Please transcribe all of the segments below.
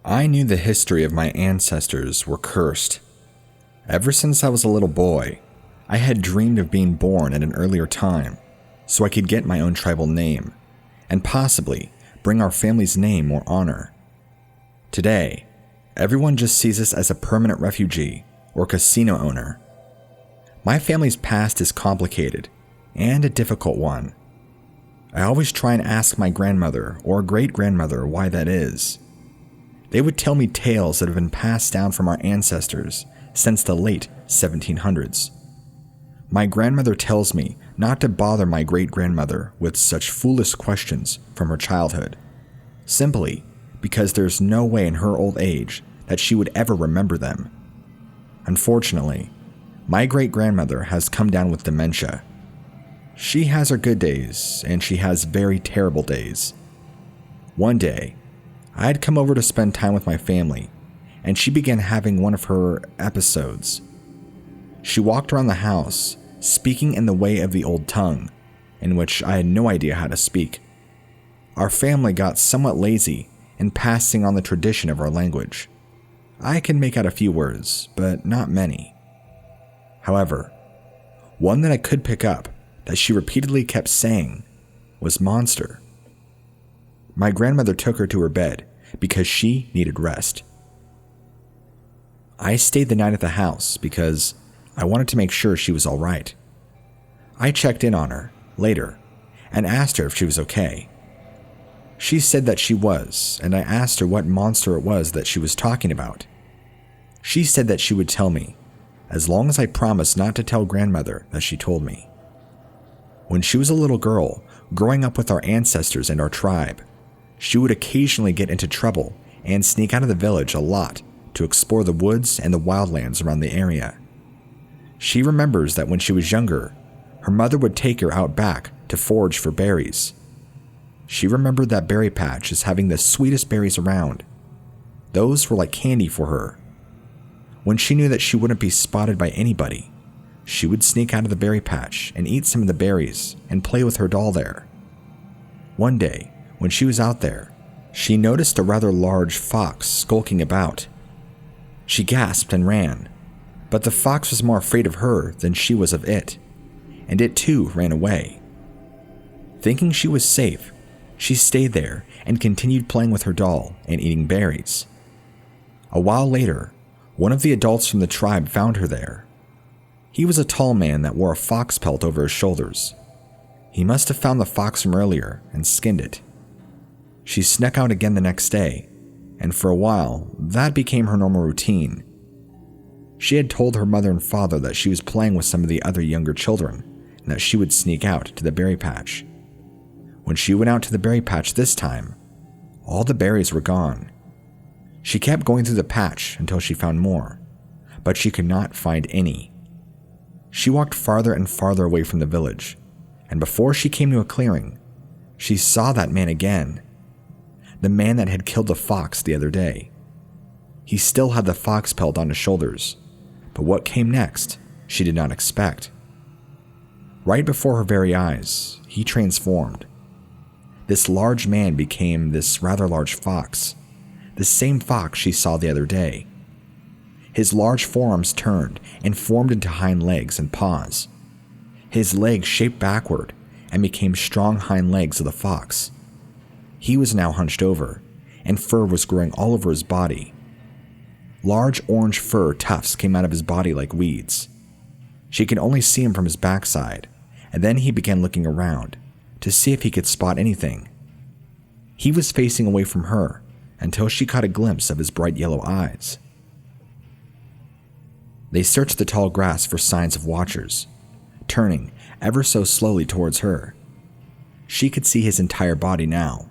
I knew the history of my ancestors were cursed. Ever since I was a little boy, I had dreamed of being born at an earlier time so I could get my own tribal name and possibly bring our family's name more honor. Today, everyone just sees us as a permanent refugee or casino owner. My family's past is complicated and a difficult one. I always try and ask my grandmother or great-grandmother why that is. They would tell me tales that have been passed down from our ancestors since the late 1700s. My grandmother tells me not to bother my great-grandmother with such foolish questions from her childhood, simply because there's no way in her old age that she would ever remember them. Unfortunately, my great-grandmother has come down with dementia. She has her good days, and she has very terrible days. One day, I had come over to spend time with my family, and she began having one of her episodes. She walked around the house, speaking in the way of the old tongue, in which I had no idea how to speak. Our family got somewhat lazy in passing on the tradition of our language. I can make out a few words, but not many. However, one that I could pick up that she repeatedly kept saying was monster. My grandmother took her to her bed because she needed rest. I stayed the night at the house because I wanted to make sure she was all right. I checked in on her later and asked her if she was okay. She said that she was, and I asked her what monster it was that she was talking about. She said that she would tell me, as long as I promised not to tell grandmother that she told me. When she was a little girl, growing up with our ancestors and our tribe, she would occasionally get into trouble and sneak out of the village a lot to explore the woods and the wildlands around the area. She remembers that when she was younger, her mother would take her out back to forage for berries. She remembered that berry patch as having the sweetest berries around. Those were like candy for her. When she knew that she wouldn't be spotted by anybody, she would sneak out of the berry patch and eat some of the berries and play with her doll there. One day, when she was out there, she noticed a rather large fox skulking about. She gasped and ran, but the fox was more afraid of her than she was of it, and it too ran away. Thinking she was safe, she stayed there and continued playing with her doll and eating berries. A while later, one of the adults from the tribe found her there. He was a tall man that wore a fox pelt over his shoulders. He must have found the fox from earlier and skinned it. She snuck out again the next day, and for a while, that became her normal routine. She had told her mother and father that she was playing with some of the other younger children, and that she would sneak out to the berry patch. When she went out to the berry patch this time, all the berries were gone. She kept going through the patch until she found more, but she could not find any. She walked farther and farther away from the village, and before she came to a clearing, she saw that man again. The man that had killed the fox the other day. He still had the fox pelt on his shoulders, but what came next, she did not expect. Right before her very eyes, he transformed. This large man became this rather large fox, the same fox she saw the other day. His large forearms turned and formed into hind legs and paws. His legs shaped backward and became strong hind legs of the fox. He was now hunched over, and fur was growing all over his body. Large orange fur tufts came out of his body like weeds. She could only see him from his backside, and then he began looking around to see if he could spot anything. He was facing away from her until she caught a glimpse of his bright yellow eyes. They searched the tall grass for signs of watchers, turning ever so slowly towards her. She could see his entire body now,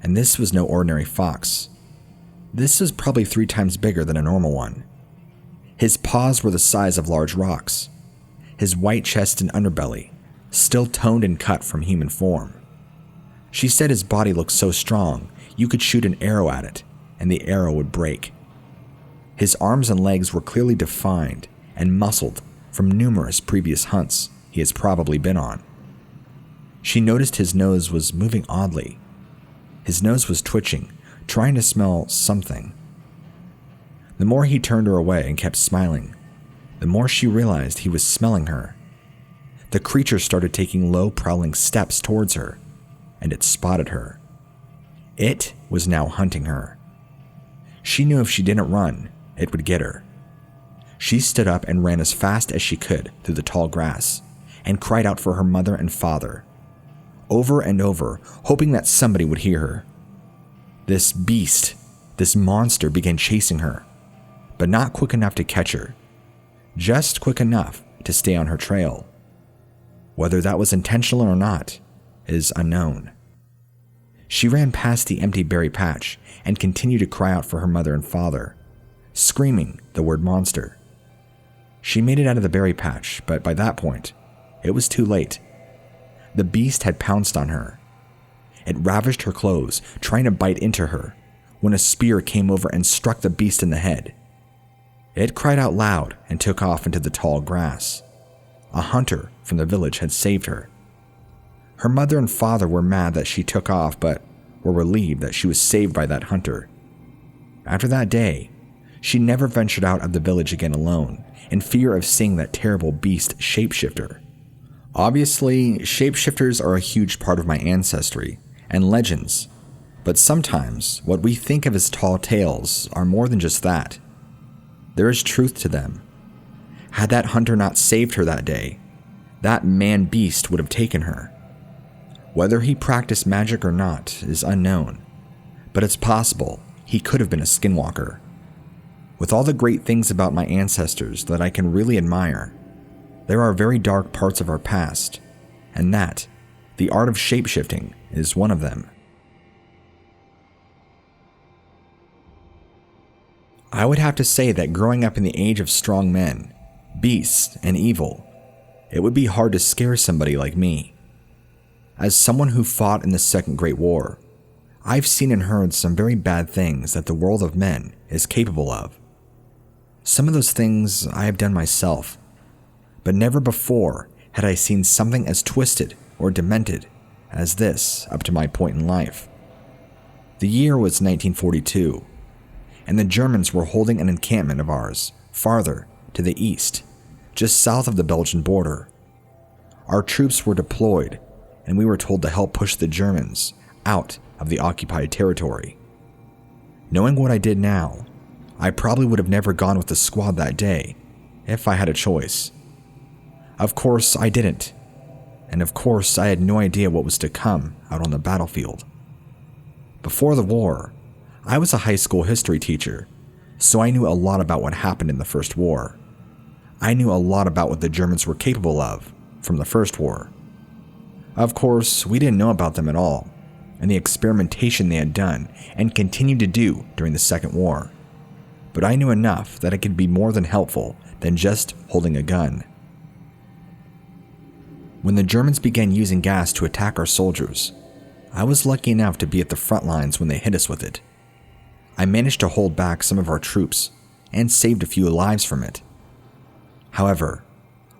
and this was no ordinary fox. This was probably 3 times bigger than a normal one. His paws were the size of large rocks. His white chest and underbelly, still toned and cut from human form. She said his body looked so strong you could shoot an arrow at it, and the arrow would break. His arms and legs were clearly defined and muscled from numerous previous hunts he has probably been on. She noticed his nose was moving oddly. His nose was twitching trying to smell something. The more he turned her away and kept smiling, the more she realized he was smelling her. The creature started taking low, prowling steps towards her, and it spotted her. It was now hunting her. She knew if she didn't run, it would get her. She stood up and ran as fast as she could through the tall grass and cried out for her mother and father, over and over, hoping that somebody would hear her. This beast, this monster began chasing her, but not quick enough to catch her, just quick enough to stay on her trail. Whether that was intentional or not is unknown. She ran past the empty berry patch and continued to cry out for her mother and father, screaming the word monster. She made it out of the berry patch, but by that point, it was too late. The beast had pounced on her. It ravaged her clothes, trying to bite into her, when a spear came over and struck the beast in the head. It cried out loud and took off into the tall grass. A hunter from the village had saved her. Her mother and father were mad that she took off, but were relieved that she was saved by that hunter. After that day, she never ventured out of the village again alone, in fear of seeing that terrible beast shapeshifter. Obviously, shapeshifters are a huge part of my ancestry and legends, but sometimes what we think of as tall tales are more than just that. There is truth to them. Had that hunter not saved her that day, that man-beast would have taken her. Whether he practiced magic or not is unknown, but it's possible he could have been a skinwalker. With all the great things about my ancestors that I can really admire, there are very dark parts of our past, and that, the art of shapeshifting, is one of them. I would have to say that growing up in the age of strong men, beasts, and evil, it would be hard to scare somebody like me. As someone who fought in the Second Great War, I've seen and heard some very bad things that the world of men is capable of. Some of those things I have done myself, but never before had I seen something as twisted or demented as this up to my point in life. The year was 1942, and the Germans were holding an encampment of ours farther to the east, just south of the Belgian border. Our troops were deployed, and we were told to help push the Germans out of the occupied territory. Knowing what I did now, I probably would have never gone with the squad that day, if I had a choice. Of course, I didn't. And of course, I had no idea what was to come out on the battlefield. Before the war, I was a high school history teacher, so I knew a lot about what happened in the First War. I knew a lot about what the Germans were capable of from the First War. Of course, we didn't know about them at all, and the experimentation they had done and continued to do during the Second War. But I knew enough that it could be more than helpful than just holding a gun. When the Germans began using gas to attack our soldiers, I was lucky enough to be at the front lines when they hit us with it. I managed to hold back some of our troops and saved a few lives from it. However,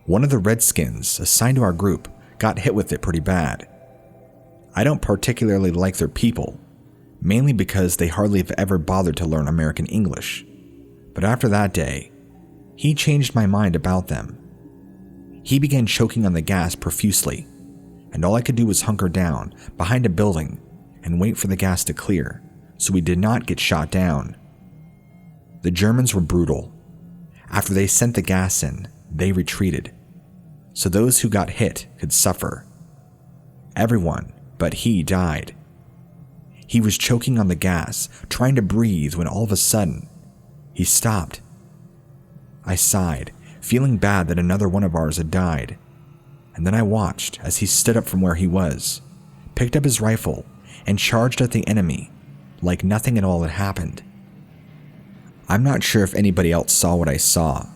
one of the Redskins assigned to our group got hit with it pretty bad. I don't particularly like their people, mainly because they hardly have ever bothered to learn American English. But after that day, he changed my mind about them. He began choking on the gas profusely, and all I could do was hunker down behind a building and wait for the gas to clear so we did not get shot down. The Germans were brutal. After they sent the gas in, they retreated, so those who got hit could suffer. Everyone but he died. He was choking on the gas, trying to breathe, when all of a sudden, he stopped. I sighed, feeling bad that another one of ours had died, and then I watched as he stood up from where he was, picked up his rifle, and charged at the enemy like nothing at all had happened. I'm not sure if anybody else saw what I saw,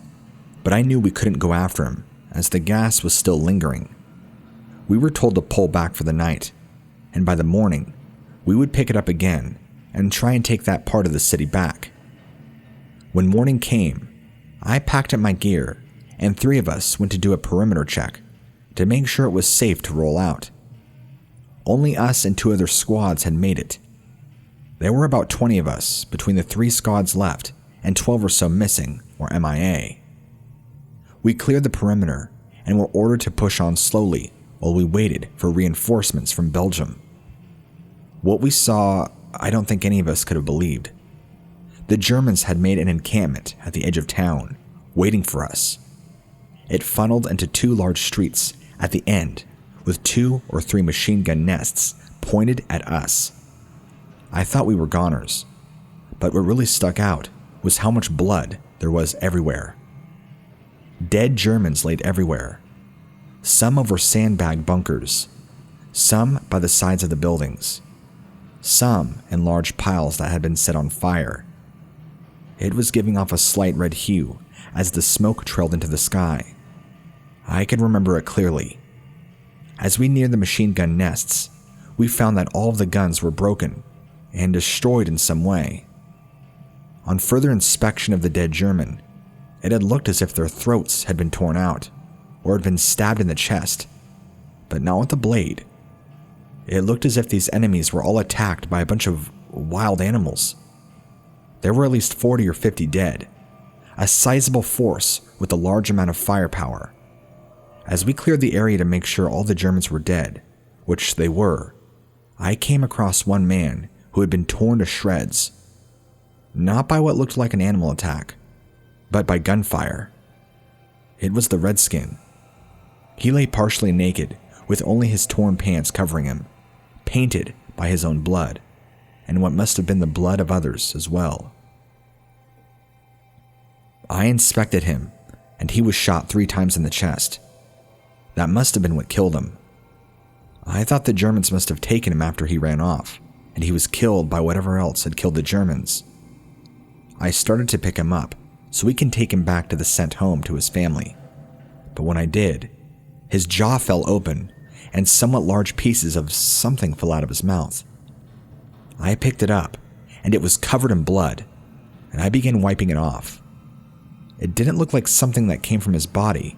but I knew we couldn't go after him as the gas was still lingering. We were told to pull back for the night, and by the morning, we would pick it up again and try and take that part of the city back. When morning came, I packed up my gear, and 3 of us went to do a perimeter check to make sure it was safe to roll out. Only us and 2 other squads had made it. There were about 20 of us between the 3 squads left and 12 or so missing or MIA. We cleared the perimeter and were ordered to push on slowly while we waited for reinforcements from Belgium. What we saw, I don't think any of us could have believed. The Germans had made an encampment at the edge of town, waiting for us. It funneled into 2 large streets at the end, with 2 or 3 machine gun nests pointed at us. I thought we were goners, but what really stuck out was how much blood there was everywhere. Dead Germans laid everywhere, some over sandbag bunkers, some by the sides of the buildings, some in large piles that had been set on fire. It was giving off a slight red hue as the smoke trailed into the sky. I can remember it clearly. As we neared the machine gun nests, we found that all of the guns were broken and destroyed in some way. On further inspection of the dead German, it had looked as if their throats had been torn out or had been stabbed in the chest, but not with a blade. It looked as if these enemies were all attacked by a bunch of wild animals. There were at least 40 or 50 dead, a sizable force with a large amount of firepower. As we cleared the area to make sure all the Germans were dead, which they were, I came across one man who had been torn to shreds. Not by what looked like an animal attack, but by gunfire. It was the Redskin. He lay partially naked, with only his torn pants covering him, painted by his own blood, and what must have been the blood of others as well. I inspected him, and he was shot 3 times in the chest. That must have been what killed him. I thought the Germans must have taken him after he ran off, and he was killed by whatever else had killed the Germans. I started to pick him up so we can take him back to the sent home to his family. But when I did, his jaw fell open and somewhat large pieces of something fell out of his mouth. I picked it up and it was covered in blood, and I began wiping it off. It didn't look like something that came from his body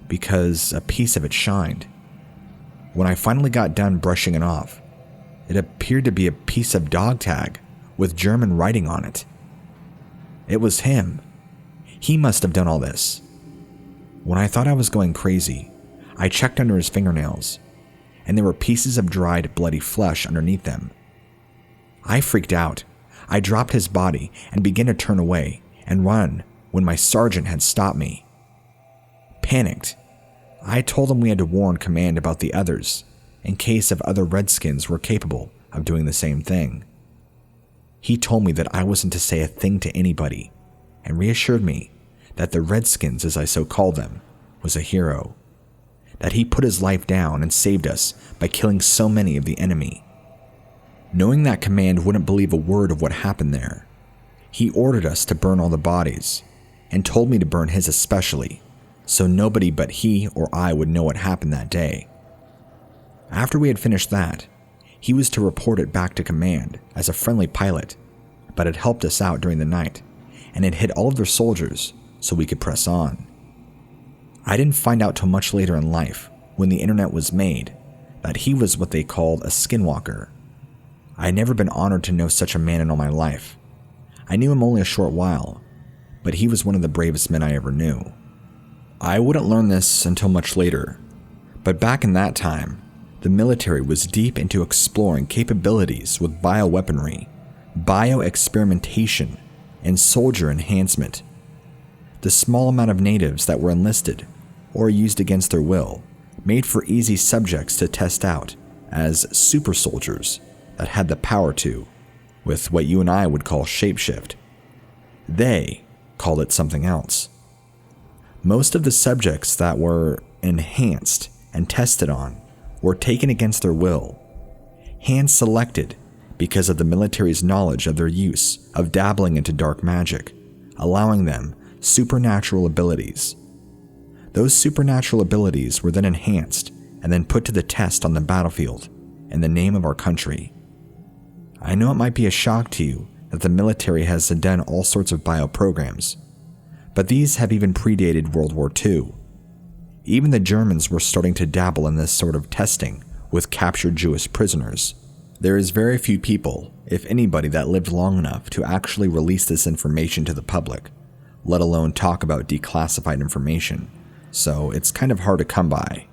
because a piece of it shined. When I finally got done brushing it off, it appeared to be a piece of dog tag with German writing on it. It was him. He must have done all this. When I thought I was going crazy, I checked under his fingernails, and there were pieces of dried, bloody flesh underneath them. I freaked out. I dropped his body and began to turn away and run when my sergeant had stopped me. Panicked, I told him we had to warn command about the others in case of other Redskins were capable of doing the same thing. He told me that I wasn't to say a thing to anybody and reassured me that the Redskins, as I so called them, was a hero, that he put his life down and saved us by killing so many of the enemy. Knowing that command wouldn't believe a word of what happened there, he ordered us to burn all the bodies and told me to burn his especially, so nobody but he or I would know what happened that day. After we had finished that, he was to report it back to command as a friendly pilot, but it helped us out during the night, and it hit all of their soldiers so we could press on. I didn't find out till much later in life, when the internet was made, that he was what they called a skinwalker. I had never been honored to know such a man in all my life. I knew him only a short while, but he was one of the bravest men I ever knew. I wouldn't learn this until much later, but back in that time, the military was deep into exploring capabilities with bioweaponry, bioexperimentation, and soldier enhancement. The small amount of natives that were enlisted or used against their will made for easy subjects to test out as super soldiers that had the power to, with what you and I would call shapeshift. They called it something else. Most of the subjects that were enhanced and tested on were taken against their will, hand-selected because of the military's knowledge of their use of dabbling into dark magic, allowing them supernatural abilities. Those supernatural abilities were then enhanced and then put to the test on the battlefield in the name of our country. I know it might be a shock to you that the military has done all sorts of bioprograms, but these have even predated World War II. Even the Germans were starting to dabble in this sort of testing with captured Jewish prisoners, There is very few people, if anybody, that lived long enough to actually release this information to the public, let alone talk about declassified information, so it's kind of hard to come by.